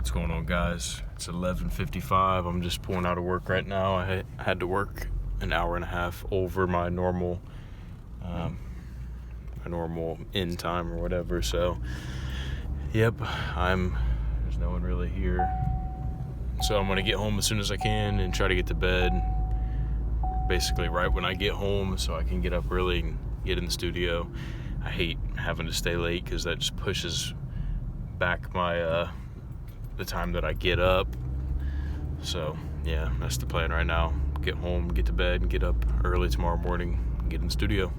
What's going on, guys? It's 11:55. I'm just pulling out of work right now. I had to work an hour and a half over my normal end time or whatever. So, yep, there's no one really here. So I'm gonna get home as soon as I can and try to get to bed basically right when I get home so I can get up early and get in the studio. I hate having to stay late because that just pushes back my the time that I get up. So yeah, that's the plan right now. Get home, get to bed, and get up early tomorrow morning and get in the studio.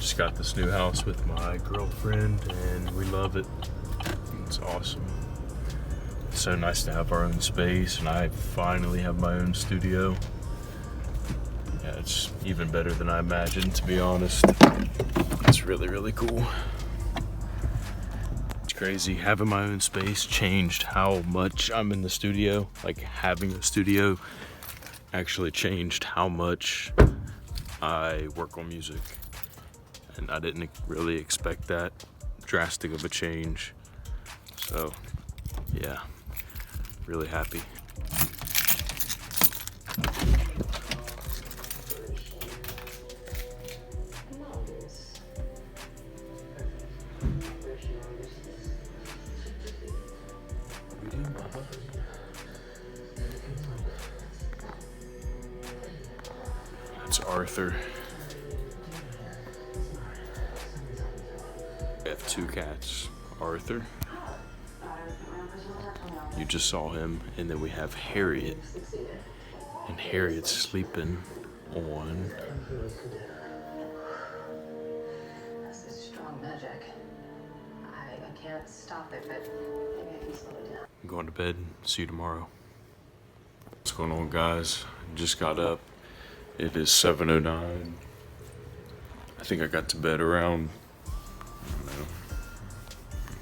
Just got this new house with my girlfriend and we love it. It's awesome. It's so nice to have our own space, and I finally have my own studio. Yeah, it's even better than I imagined, to be honest. It's really, really cool. It's crazy. Having my own space changed how much I'm in the studio. Like, having a studio actually changed how much I work on music. And I didn't really expect that drastic of a change. So, yeah, really happy. That's Arthur. I have two cats. Arthur, you just saw him, and then we have Harriet. And Harriet's sleeping on... This is strong magic. I can't stop it, but maybe I can slow it down. I'm going to bed. See you tomorrow. What's going on, guys? Just got up. It is 7:09. I think I got to bed around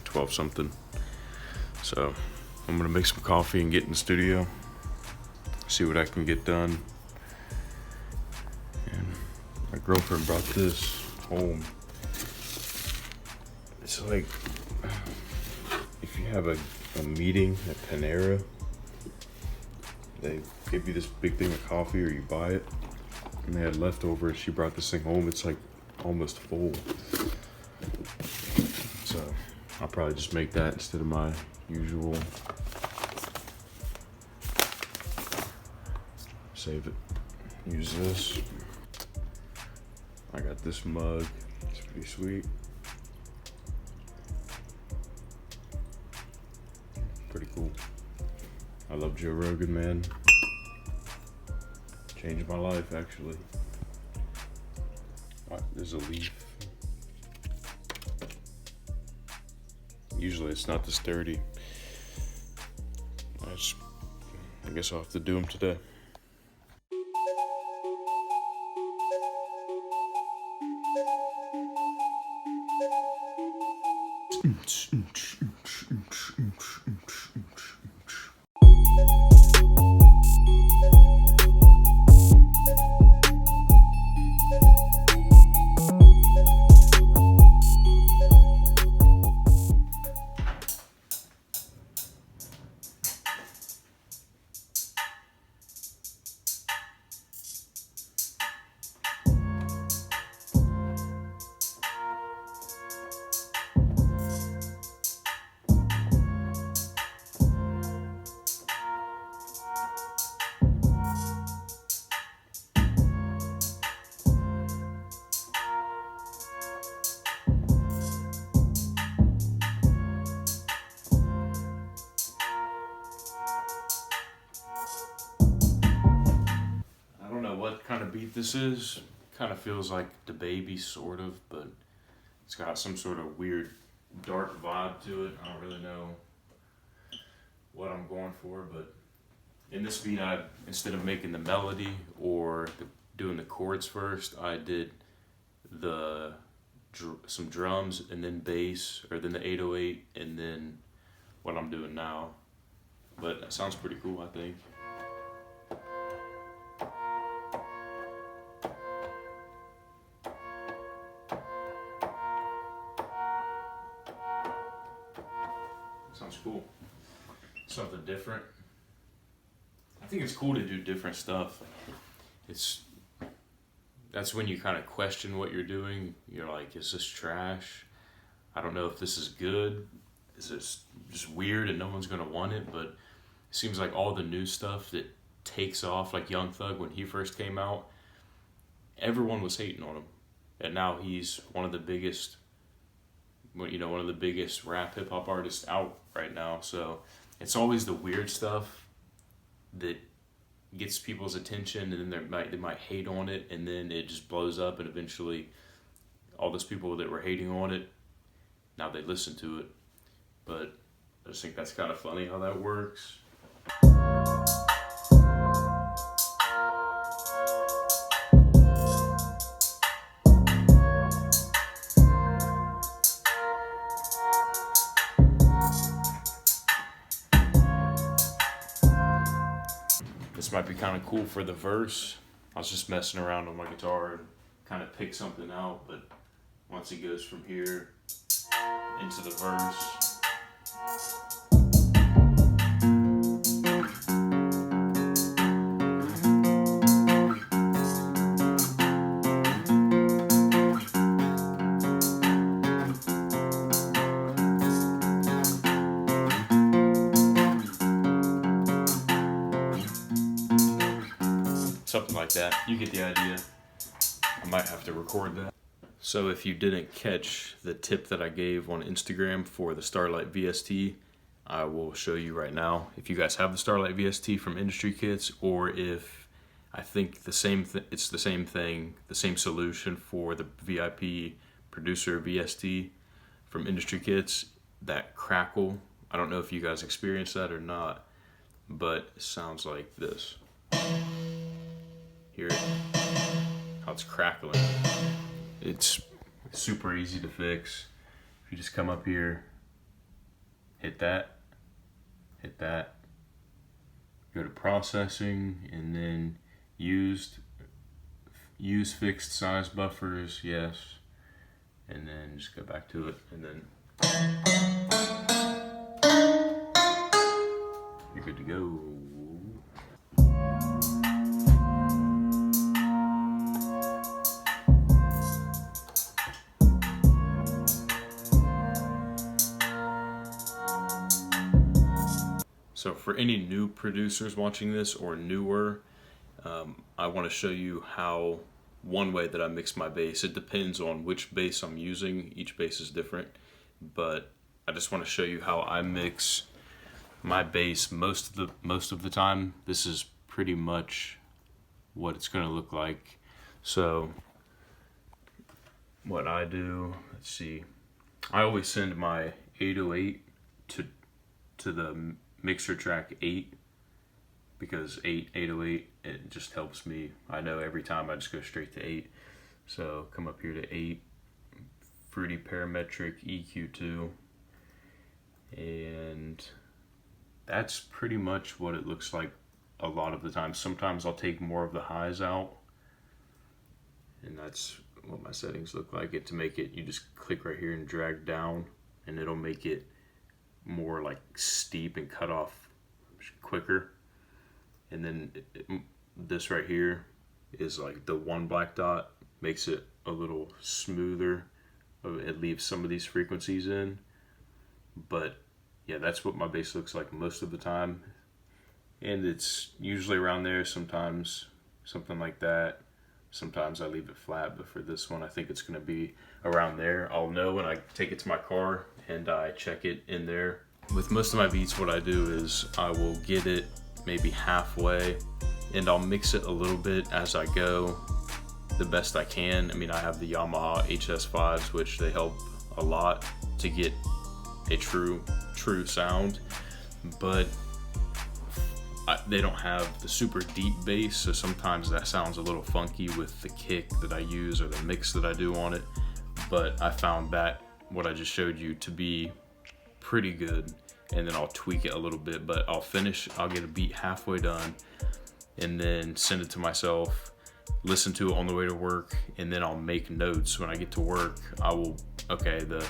12 something. So I'm gonna make some coffee and get in the studio, see what I can get done. And my girlfriend brought this home. It's like if you have a meeting at Panera, they give you this big thing of coffee or you buy it, and they had leftovers. She brought this thing home. It's like almost full. So I'll probably just make that instead of my usual. Save it. Use this. I got this mug. It's pretty sweet. Pretty cool. I love Joe Rogan, man. Changed my life, actually. There's a leaf. Usually it's not this dirty. I guess I'll have to do them today. What kind of beat this is. Kind of feels like the baby, sort of, but it's got some sort of weird dark vibe to it. I don't really know what I'm going for, but in this beat, instead of making the melody or doing the chords first, I did some drums and then bass, or then the 808 and then what I'm doing now. But that sounds pretty cool, I think. Sounds cool. Something different. I think it's cool to do different stuff. That's when you kind of question what you're doing. You're like, is this trash? I don't know if this is good. Is this just weird and no one's gonna want it? But it seems like all the new stuff that takes off, like Young Thug when he first came out, everyone was hating on him, and now he's one of the biggest, one of the biggest rap hip hop artists out right now. So it's always the weird stuff that gets people's attention, and then they might hate on it, and then it just blows up, and eventually all those people that were hating on it, now they listen to it. But I just think that's kind of funny how that works. This might be kind of cool for the verse. I was just messing around on my guitar and kind of picked something out, but once it goes from here into the verse, something like that. You get the idea. I might have to record that. So if you didn't catch the tip that I gave on Instagram for the Starlight VST, I will show you right now. If you guys have the Starlight VST from Industry Kits, or if I think it's the same thing, the same solution for the VIP Producer VST from Industry Kits, that crackle, I don't know if you guys experienced that or not, but it sounds like this. Hear it? How it's crackling. It's super easy to fix. If you just come up here, hit that, go to processing, and then use fixed size buffers, yes, and then just go back to it, and then you're good to go. So for any new producers watching this or newer, I want to show you how one way that I mix my bass. It depends on which bass I'm using. Each bass is different, but I just want to show you how I mix my bass most of the time. This is pretty much what it's going to look like. So what I do, let's see, I always send my 808 to the mixer track 8, because 808, it just helps me. I know every time I just go straight to 8. So come up here to 8, Fruity Parametric EQ2, and that's pretty much what it looks like a lot of the time. Sometimes I'll take more of the highs out, and that's what my settings look like. To make it, you just click right here and drag down, and it'll make it more like steep and cut off quicker. And then this right here is like the one black dot, makes it a little smoother. It leaves some of these frequencies in, but yeah, that's what my bass looks like most of the time, and it's usually around there. Sometimes something like that, sometimes I leave it flat, but for this one I think it's going to be around there. I'll know when I take it to my car and I check it in there. With most of my beats, what I do is I will get it maybe halfway, and I'll mix it a little bit as I go, the best I can. I mean, I have the Yamaha HS5s, which they help a lot to get a true sound, but they don't have the super deep bass, so sometimes that sounds a little funky with the kick that I use or the mix that I do on it. But I found that what I just showed you to be pretty good, and then I'll tweak it a little bit, but I'll get a beat halfway done and then send it to myself, listen to it on the way to work, and then I'll make notes when I get to work. Okay, the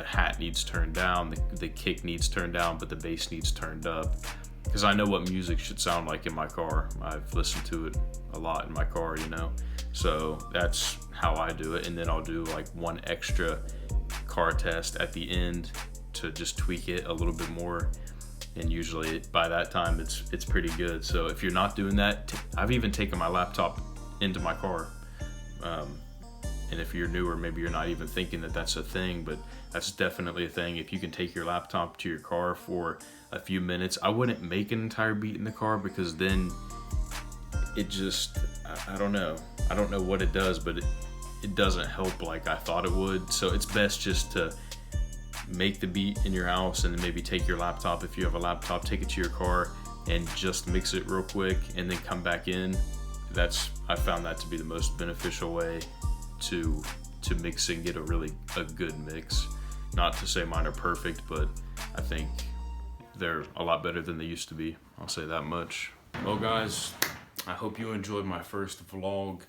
hat needs turned down, the kick needs turned down, but the bass needs turned up. Because I know what music should sound like in my car. I've listened to it a lot in my car, you know? So that's how I do it. And then I'll do like one extra car test at the end to just tweak it a little bit more. And usually by that time, it's pretty good. So if you're not doing that, I've even taken my laptop into my car. And if you're newer, maybe you're not even thinking that that's a thing, but that's definitely a thing. If you can take your laptop to your car for a few minutes, I wouldn't make an entire beat in the car, because then it just, I don't know. I don't know what it does, but it doesn't help like I thought it would. So it's best just to make the beat in your house and then maybe take your laptop, if you have a laptop, take it to your car and just mix it real quick and then come back in. I found that to be the most beneficial way to mix and get a good mix. Not to say mine are perfect, but I think they're a lot better than they used to be. I'll say that much. Well guys, I hope you enjoyed my first vlog.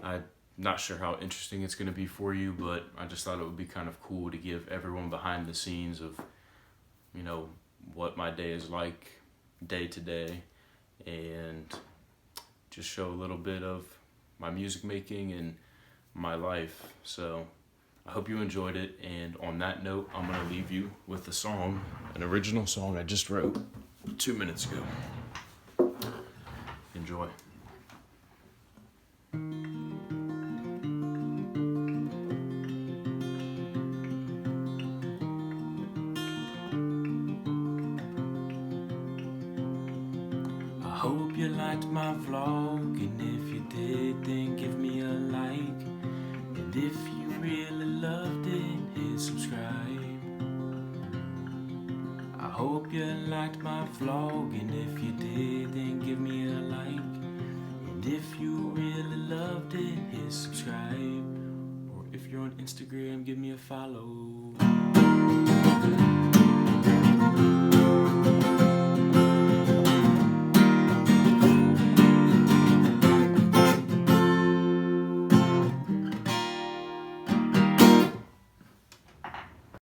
I'm not sure how interesting it's gonna be for you, but I just thought it would be kind of cool to give everyone behind the scenes of, you know, what my day is like day to day, and just show a little bit of my music making and my life. So I hope you enjoyed it, and on that note, I'm gonna leave you with a song, an original song I just wrote 2 minutes ago. Enjoy. I hope you liked my vlog, and if you did, then give me a like. And if you really loved it, hit subscribe. I hope you liked my vlog, and if you did, then give me a like. And if you really loved it, hit subscribe. Or if you're on Instagram, give me a follow.